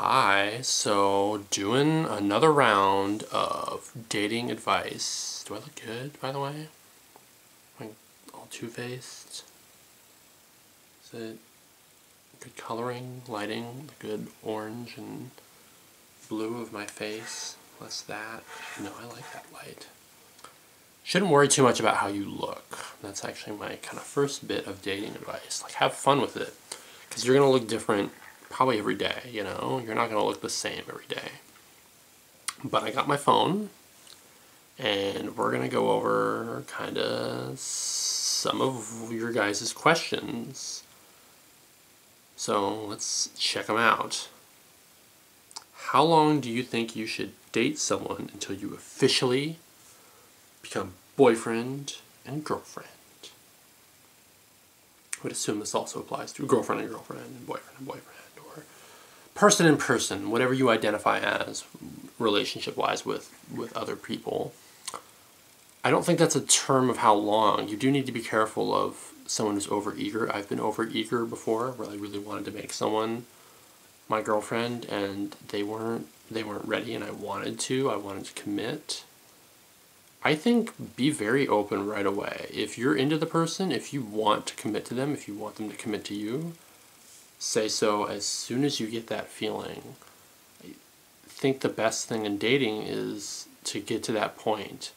Hi, so doing another round of dating advice. Do I look good, by the way? Am I all two-faced? Is it good coloring, lighting, the good orange and blue of my face? What's that? No, I like that light. Shouldn't worry too much about how you look. That's actually my kind of first bit of dating advice. Like, have fun with it, because you're going to look different probably every day, you know? You're not going to look the same every day. But I got my phone, and we're going to go over kind of some of your guys' questions. So let's check them out. How long do you think you should date someone until you officially become boyfriend and girlfriend? I would assume this also applies to girlfriend and girlfriend and boyfriend, or person in person, whatever you identify as relationship-wise with other people. I don't think that's a term of how long. You do need to be careful of someone who's overeager. I've been overeager before, where I really wanted to make someone my girlfriend, and they weren't ready, and I wanted to commit. I think be very open right away. If you're into the person, if you want to commit to them, if you want them to commit to you, say so as soon as you get that feeling. I think the best thing in dating is to get to that point.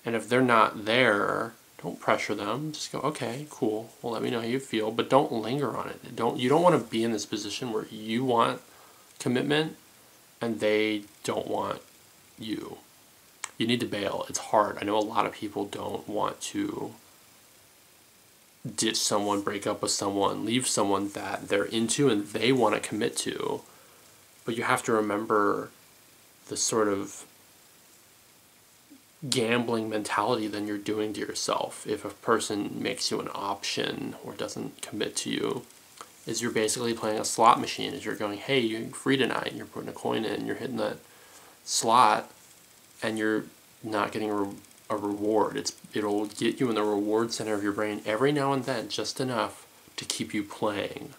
And if they're not there, don't pressure them. Just go, okay, cool. Well, let me know how you feel, but don't linger on it. You don't want to be in this position where you want commitment and they don't want you. You need to bail. It's hard. I know a lot of people don't want to ditch someone, break up with someone, leave someone that they're into and they want to commit to. But you have to remember the sort of gambling mentality then you're doing to yourself. If a person makes you an option or doesn't commit to you, is you're basically playing a slot machine. As you're going, hey, you're free tonight, and you're putting a coin in, you're hitting that slot, and you're not getting a reward. It'll get you in the reward center of your brain every now and then, just enough to keep you playing,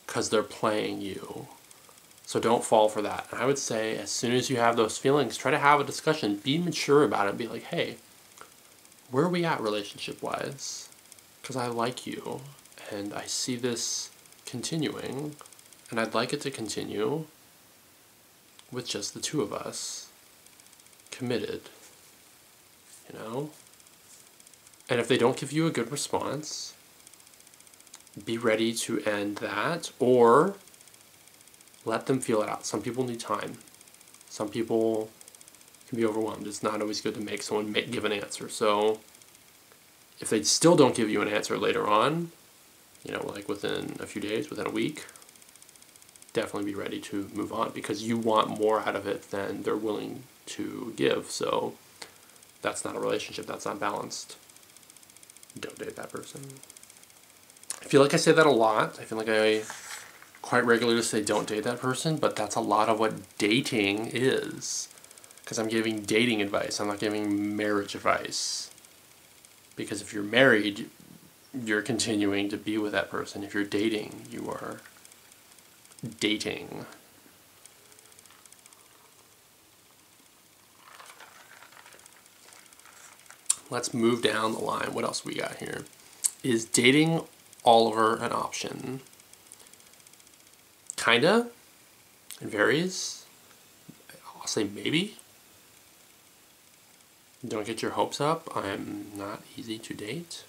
because they're playing you. So don't fall for that. And I would say as soon as you have those feelings, try to have a discussion. Be mature about it. Be like, hey, where are we at relationship-wise? Because I like you, and I see this continuing, and I'd like it to continue with just the two of us, committed, you know? And if they don't give you a good response, be ready to end that, or let them feel it out. Some people need time. Some people can be overwhelmed. It's not always good to make someone give an answer. So if they still don't give you an answer later on, you know, like within a few days, within a week, definitely be ready to move on, because you want more out of it than they're willing to give. So that's not a relationship. That's not balanced. Don't date that person. I feel like I say that a lot. I feel like I quite regularly say don't date that person, but that's a lot of what dating is. Because I'm giving dating advice. I'm not giving marriage advice. Because if you're married, you're continuing to be with that person. If you're dating, you are dating. Let's move down the line. What else we got here? Is dating Oliver an option? Kinda. It varies. I'll say maybe. Don't get your hopes up. I'm not easy to date.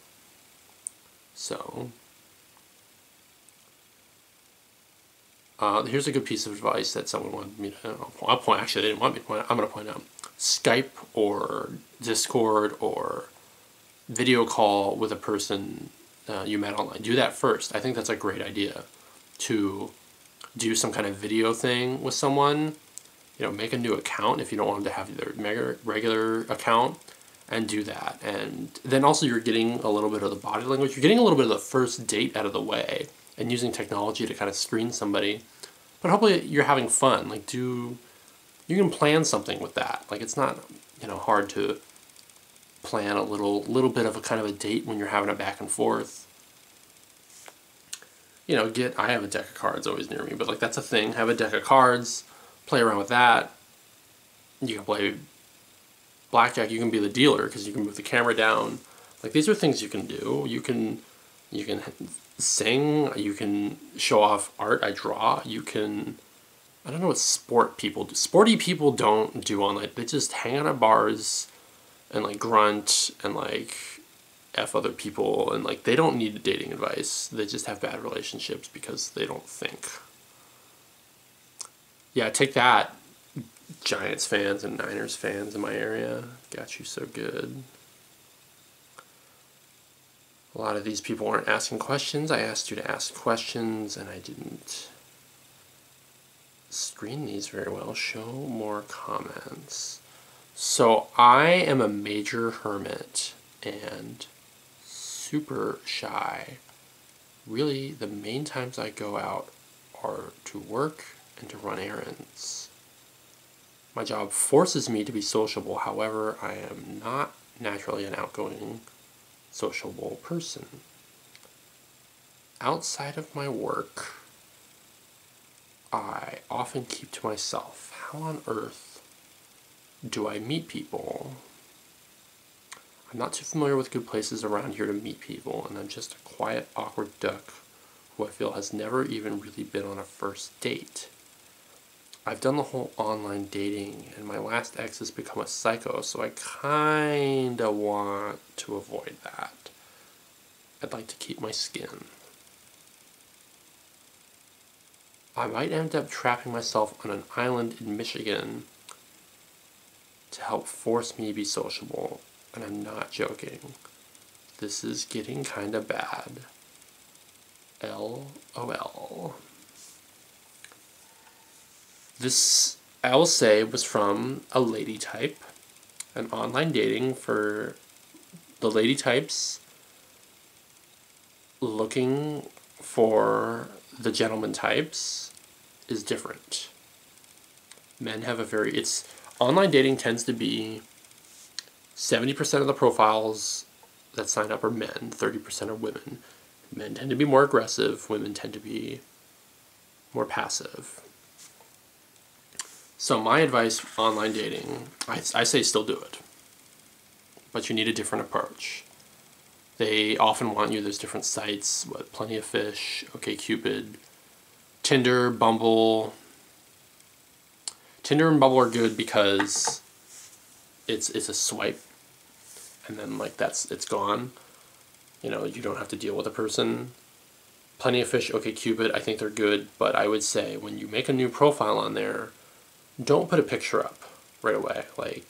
So, here's a good piece of advice that someone wanted me to point. Actually, they didn't want me to point out. I'm going to point out. Skype or Discord or video call with a person you met online. Do that first. I think that's a great idea, to do some kind of video thing with someone. You know, make a new account if you don't want them to have their regular account, and do that. And then also you're getting a little bit of the body language. You're getting a little bit of the first date out of the way, and using technology to kind of screen somebody. But hopefully you're having fun. Like, you can plan something with that. Like, it's not, you know, hard to plan a little bit of a kind of a date when you're having a back and forth. you know, I have a deck of cards always near me, but like that's a thing. Have a deck of cards, play around with that. You can play blackjack. You can be the dealer because you can move the camera down. Like these are things you can do. You can sing. You can show off art. I draw. You can. I don't know what sport people do. Sporty people don't do online. They just hang out at bars and like grunt and like F other people, and like they don't need dating advice. They just have bad relationships because they don't think. Yeah, take that, Giants fans and Niners fans in my area. Got you so good. A lot of these people aren't asking questions. I asked you to ask questions and I didn't screen these very well. Show more comments. So I am a major hermit and super shy. Really, the main times I go out are to work and to run errands. My job forces me to be sociable. However, I am not naturally an outgoing, sociable person. Outside of my work, I often keep to myself. How on earth do I meet people? I'm not too familiar with good places around here to meet people, and I'm just a quiet, awkward duck who I feel has never even really been on a first date. I've done the whole online dating, and my last ex has become a psycho, so I kinda want to avoid that. I'd like to keep my skin. I might end up trapping myself on an island in Michigan to help force me to be sociable, and I'm not joking. This is getting kinda bad. LOL. This, I will say, was from a lady type. An online dating for the lady types looking for the gentleman types is different. Men have a very, online dating tends to be 70% of the profiles that sign up are men, 30% are women. Men tend to be more aggressive, women tend to be more passive. So my advice, online dating, I say still do it. But you need a different approach. They often want you, there's different sites, Plenty of Fish, OkCupid, Tinder, Bumble. Tinder and Bumble are good because it's a swipe and then like it's gone. You know, you don't have to deal with a person. Plenty of Fish, OkCupid, I think they're good, but I would say when you make a new profile on there, don't put a picture up right away. Like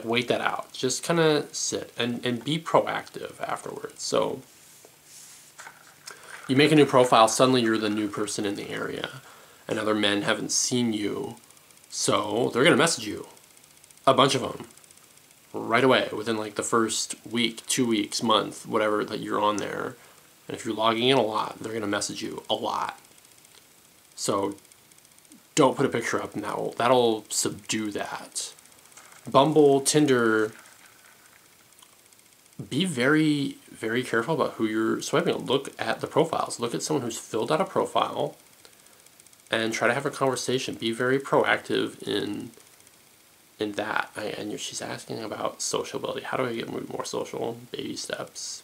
wait that out. Just kind of sit and be proactive afterwards. So you make a new profile, suddenly you're the new person in the area and other men haven't seen you. So they're going to message you. A bunch of them. Right away, within like the first week, 2 weeks, month, whatever that you're on there. And if you're logging in a lot, they're going to message you a lot. So don't put a picture up and that'll subdue that. Bumble, Tinder, be very, very careful about who you're swiping. Look at the profiles. Look at someone who's filled out a profile and try to have a conversation. Be very proactive in that. She's asking about sociability. How do I get more social? Baby steps.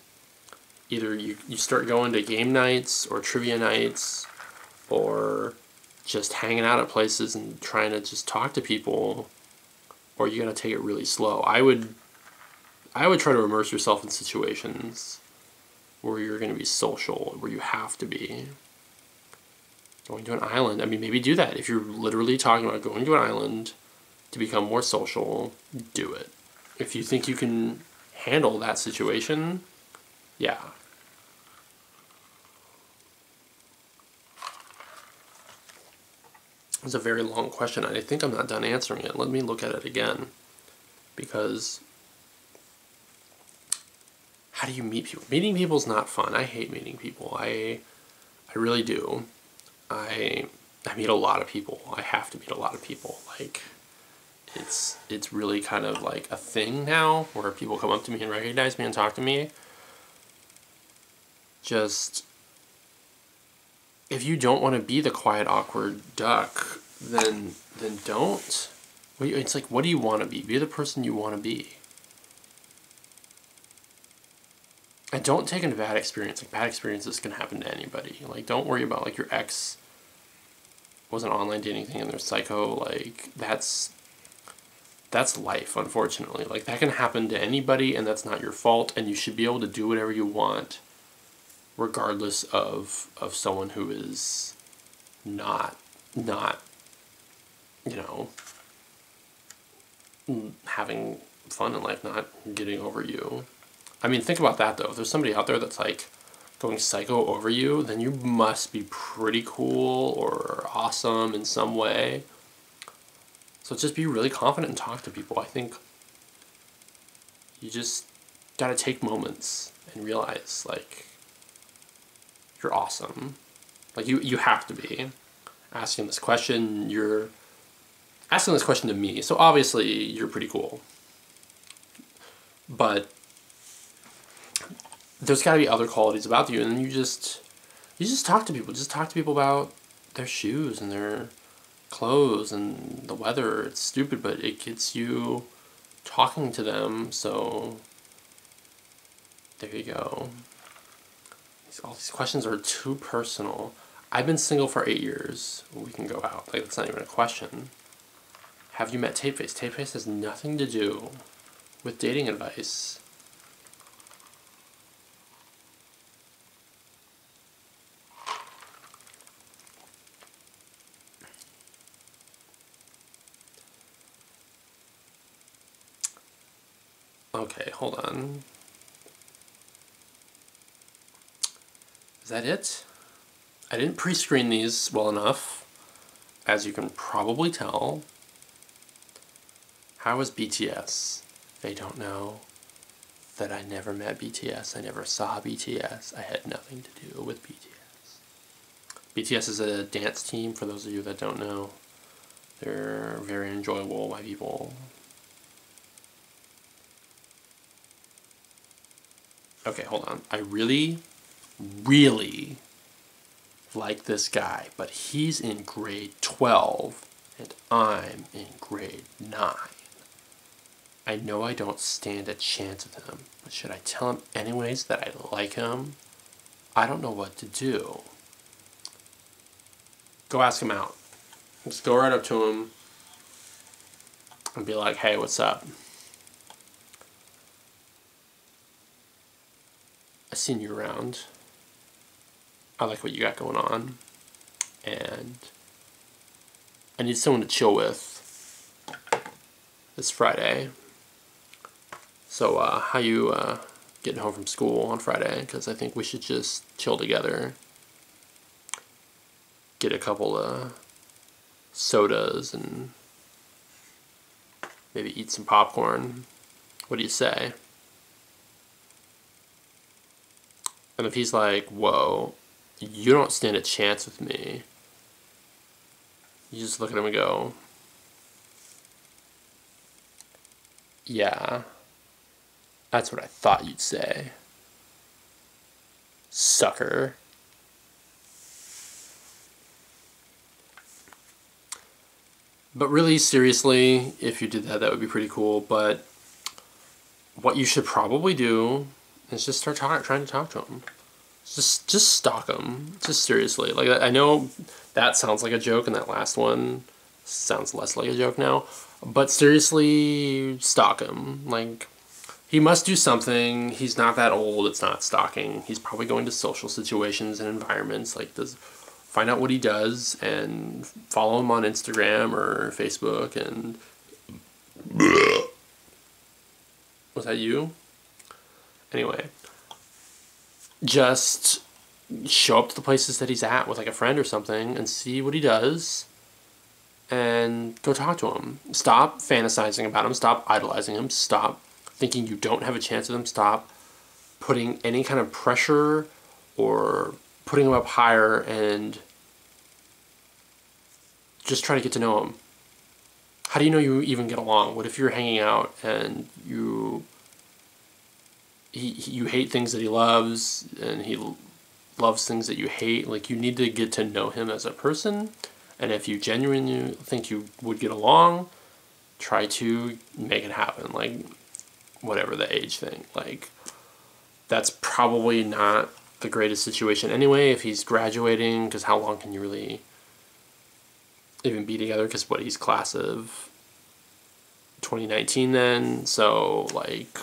Either you start going to game nights or trivia nights or just hanging out at places and trying to just talk to people, or you're going to take it really slow. I would try to immerse yourself in situations where you're going to be social, where you have to be. Going to an island, I mean, maybe do that. If you're literally talking about going to an island to become more social, do it. If you think you can handle that situation, yeah. It's a very long question. I think I'm not done answering it. Let me look at it again. Because how do you meet people? Meeting people is not fun. I hate meeting people. I really do. I meet a lot of people. I have to meet a lot of people. Like, it's really kind of like a thing now where people come up to me and recognize me and talk to me. Just if you don't want to be the quiet, awkward duck, then don't. It's like, what do you want to be? Be the person you want to be. And don't take a bad experience. Like, bad experiences can happen to anybody. Like, don't worry about, like, your ex was an online dating thing and they're psycho. Like, that's life, unfortunately. Like, that can happen to anybody, and that's not your fault, and you should be able to do whatever you want, regardless of someone who is not, you know, having fun in life, not getting over you. I mean, think about that, though. If there's somebody out there that's, like, going psycho over you, then you must be pretty cool or awesome in some way. So just be really confident and talk to people. I think you just gotta take moments and realize, like, you're awesome. Like, you have to be. Asking this question, you're asking this question to me, so obviously you're pretty cool. But there's gotta be other qualities about you, and then you just talk to people. Just talk to people about their shoes and their clothes and the weather. It's stupid, but it gets you talking to them, so there you go. All these questions are too personal. I've been single for 8 years. We can go out. Like, that's not even a question. Have you met Tapeface? Tapeface has nothing to do with dating advice. Okay, hold on. Is that it? I didn't pre-screen these well enough, as you can probably tell. How is BTS? They don't know that I never met BTS. I never saw BTS. I had nothing to do with BTS. BTS is a dance team, for those of you that don't know. They're very enjoyable by people. Okay, hold on. I really like this guy, but he's in grade 12 and I'm in grade 9. I know I don't stand a chance with him, but should I tell him anyways that I like him? I don't know what to do. Go ask him out. Just go right up to him and be like, hey, what's up? I've seen you around. I like what you got going on. And I need someone to chill with this Friday. So, how you getting home from school on Friday? Because I think we should just chill together. Get a couple of sodas and maybe eat some popcorn. What do you say? And if he's like, whoa, you don't stand a chance with me, you just look at him and go, yeah, that's what I thought you'd say, sucker. But really, seriously, if you did that, that would be pretty cool. But what you should probably do is just start trying to talk to him. Just stalk him. Just seriously. Like, I know that sounds like a joke, and that last one sounds less like a joke now. But seriously, stalk him. Like, he must do something. He's not that old. It's not stalking. He's probably going to social situations and environments. Like, find out what he does and follow him on Instagram or Facebook. And was that you? Anyway, just show up to the places that he's at with like a friend or something and see what he does and go talk to him. Stop fantasizing about him. Stop idolizing him. Stop thinking you don't have a chance with him. Stop putting any kind of pressure or putting him up higher, and just try to get to know him. How do you know you even get along? What if you're hanging out and you hate things that he loves and he loves things that you hate. Like, you need to get to know him as a person, and if you genuinely think you would get along, try to make it happen. Like, whatever the age thing, like, that's probably not the greatest situation anyway if he's graduating, because how long can you really even be together? Because what, he's class of 2019 then, so like,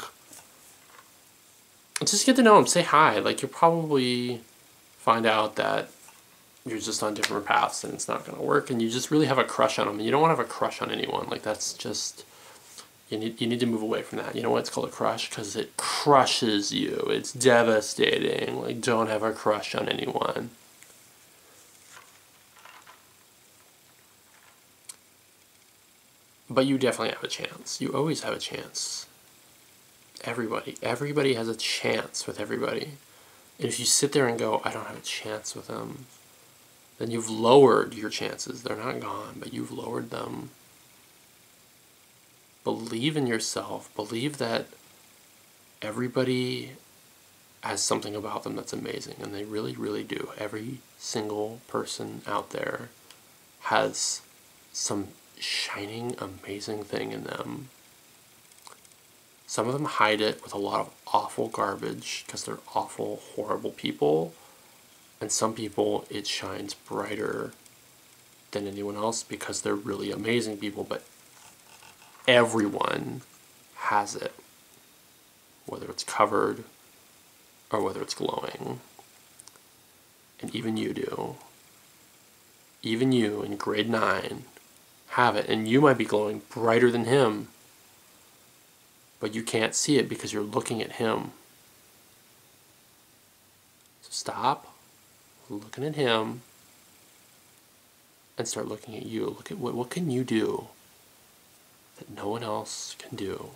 just get to know him, say hi. Like, you'll probably find out that you're just on different paths and it's not going to work, and you just really have a crush on him, and you don't want to have a crush on anyone. Like, that's just, you need to move away from that. You know why it's called a crush? Because it crushes you. It's devastating. Like, don't have a crush on anyone. But you definitely have a chance. You always have a chance. Everybody has a chance with everybody. And if you sit there and go, I don't have a chance with them, then you've lowered your chances. They're not gone, but you've lowered them. Believe in yourself. Believe that everybody has something about them that's amazing, and they really, really do. Every single person out there has some shining, amazing thing in them. Some of them hide it with a lot of awful garbage because they're awful, horrible people. And some people, it shines brighter than anyone else because they're really amazing people. But everyone has it, whether it's covered or whether it's glowing. And even you do. Even you in grade 9 have it, and you might be glowing brighter than him, but you can't see it because you're looking at him. So stop looking at him and start looking at you. Look at what can you do that no one else can do.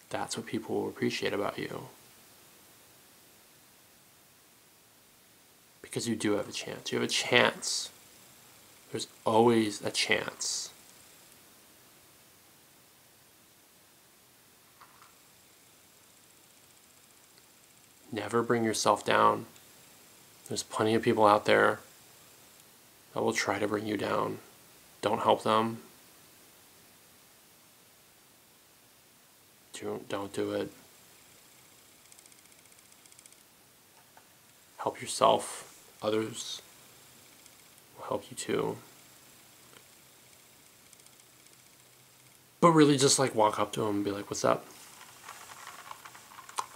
That's what people will appreciate about you. Because you do have a chance. You have a chance. There's always a chance. Never bring yourself down. There's plenty of people out there that will try to bring you down. Don't help them. Don't do it. Help yourself. Others will help you too. But really just like walk up to them and be like, what's up?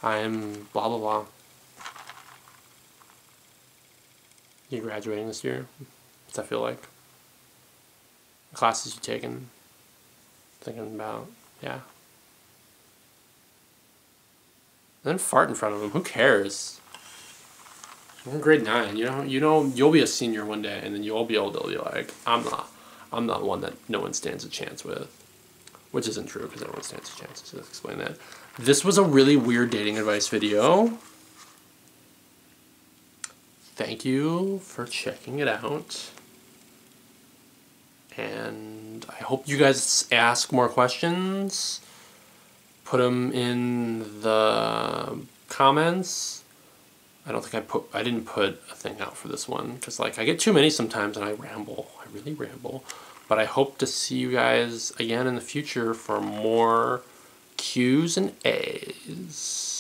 I'm blah blah blah. You graduating this year? What's that feel like? The classes you taken? Thinking about, yeah. And then fart in front of them. Who cares? You're in grade 9. You know you'll be a senior one day, and then you'll be able to be like, I'm not one that no one stands a chance with. Which isn't true, because everyone stands a chance. So let's explain that. This was a really weird dating advice video. Thank you for checking it out. And I hope you guys ask more questions. Put them in the comments. I don't think I didn't put a thing out for this one, because like I get too many sometimes and I ramble. I really ramble. But I hope to see you guys again in the future for more Q's and A's.